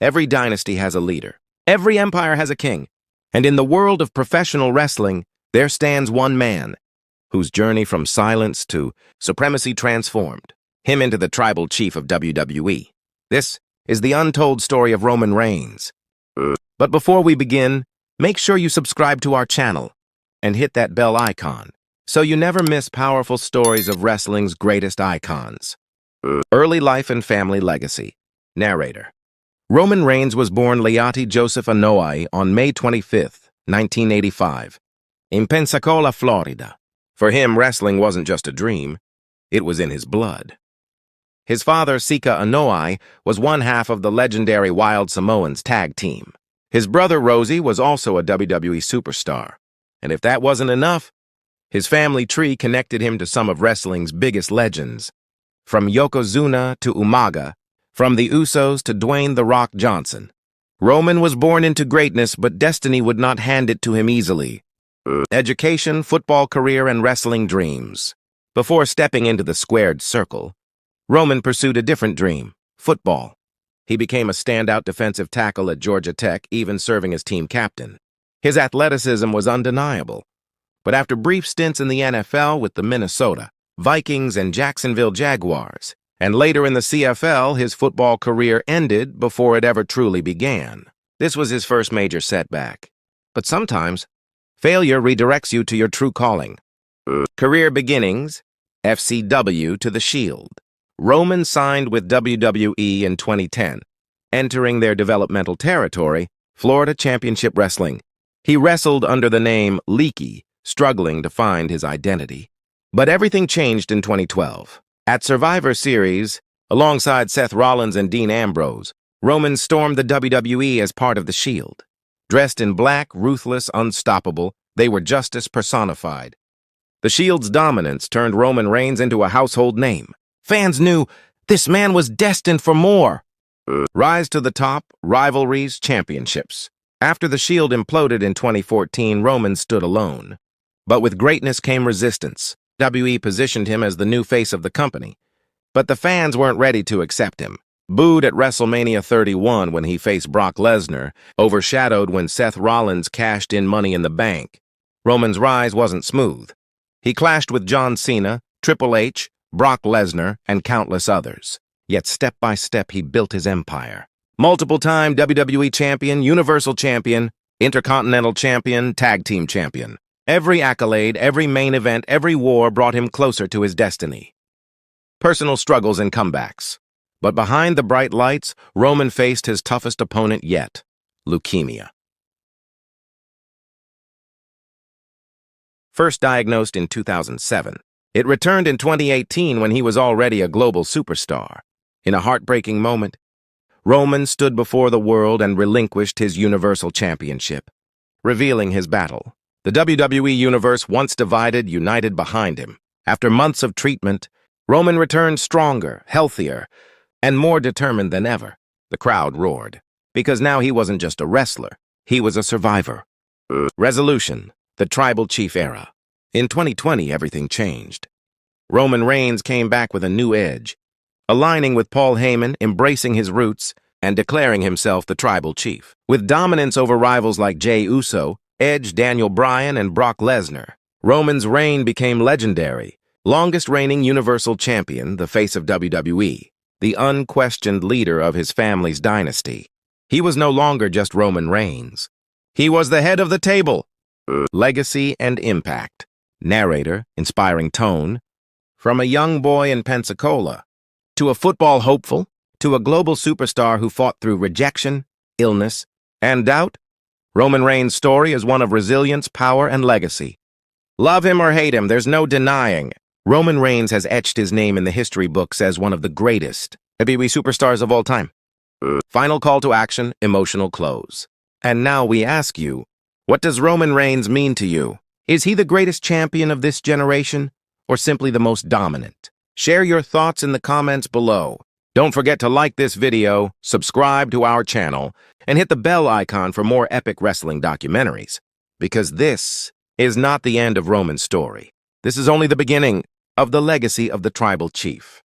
Every dynasty has a leader. Every empire has a king. And in the world of professional wrestling, there stands one man, whose journey from silence to supremacy transformed him into the tribal chief of WWE. This is the untold story of Roman Reigns. But before we begin, make sure you subscribe to our channel and hit that bell icon so you never miss powerful stories of wrestling's greatest icons. Early life and family legacy. Narrator. Roman Reigns was born Leati Joseph Anoa'i on May 25, 1985, in Pensacola, Florida. For him, wrestling wasn't just a dream, it was in his blood. His father, Sika Anoa'i, was one half of the legendary Wild Samoans tag team. His brother, Rosie, was also a WWE superstar. And if that wasn't enough, his family tree connected him to some of wrestling's biggest legends. From Yokozuna to Umaga, from the Usos to Dwayne "The Rock" Johnson. Roman was born into greatness, but destiny would not hand it to him easily. Education, football career, and wrestling dreams. Before stepping into the squared circle, Roman pursued a different dream, football. He became a standout defensive tackle at Georgia Tech, even serving as team captain. His athleticism was undeniable. But after brief stints in the NFL with the Minnesota Vikings and Jacksonville Jaguars, and later in the CFL, his football career ended before it ever truly began. This was his first major setback. But sometimes, failure redirects you to your true calling. Career beginnings, FCW to the Shield. Roman signed with WWE in 2010, entering their developmental territory, Florida Championship Wrestling. He wrestled under the name Leaki, struggling to find his identity. But everything changed in 2012. At Survivor Series, alongside Seth Rollins and Dean Ambrose, Roman stormed the WWE as part of the Shield. Dressed in black, ruthless, unstoppable, they were justice personified. The Shield's dominance turned Roman Reigns into a household name. Fans knew this man was destined for more. Rise to the top, rivalries, championships. After the Shield imploded in 2014, Roman stood alone. But with greatness came resistance. WWE positioned him as the new face of the company. But the fans weren't ready to accept him. Booed at WrestleMania 31 when he faced Brock Lesnar, overshadowed when Seth Rollins cashed in Money in the Bank. Roman's rise wasn't smooth. He clashed with John Cena, Triple H, Brock Lesnar, and countless others. Yet step by step he built his empire. Multiple-time WWE Champion, Universal Champion, Intercontinental Champion, Tag Team Champion. Every accolade, every main event, every war brought him closer to his destiny. Personal struggles and comebacks. But behind the bright lights, Roman faced his toughest opponent yet, leukemia. First diagnosed in 2007, it returned in 2018 when he was already a global superstar. In a heartbreaking moment, Roman stood before the world and relinquished his Universal Championship, revealing his battle. The WWE Universe, once divided, united behind him. After months of treatment, Roman returned stronger, healthier, and more determined than ever. The crowd roared, because now he wasn't just a wrestler, he was a survivor. Resolution, the Tribal Chief era. In 2020, everything changed. Roman Reigns came back with a new edge, aligning with Paul Heyman, embracing his roots, and declaring himself the Tribal Chief. With dominance over rivals like Jey Uso, Edge, Daniel Bryan, and Brock Lesnar, Roman's reign became legendary. Longest reigning Universal Champion, the face of WWE, the unquestioned leader of his family's dynasty. He was no longer just Roman Reigns. He was the head of the table. Legacy and impact. Narrator, inspiring tone. From a young boy in Pensacola, to a football hopeful, to a global superstar who fought through rejection, illness, and doubt, Roman Reigns' story is one of resilience, power, and legacy. Love him or hate him, there's no denying. Roman Reigns has etched his name in the history books as one of the greatest WWE superstars of all time. Final call to action, emotional close. And now we ask you, what does Roman Reigns mean to you? Is he the greatest champion of this generation, or simply the most dominant? Share your thoughts in the comments below. Don't forget to like this video, subscribe to our channel, and hit the bell icon for more epic wrestling documentaries. Because this is not the end of Roman's story. This is only the beginning of the legacy of the Tribal Chief.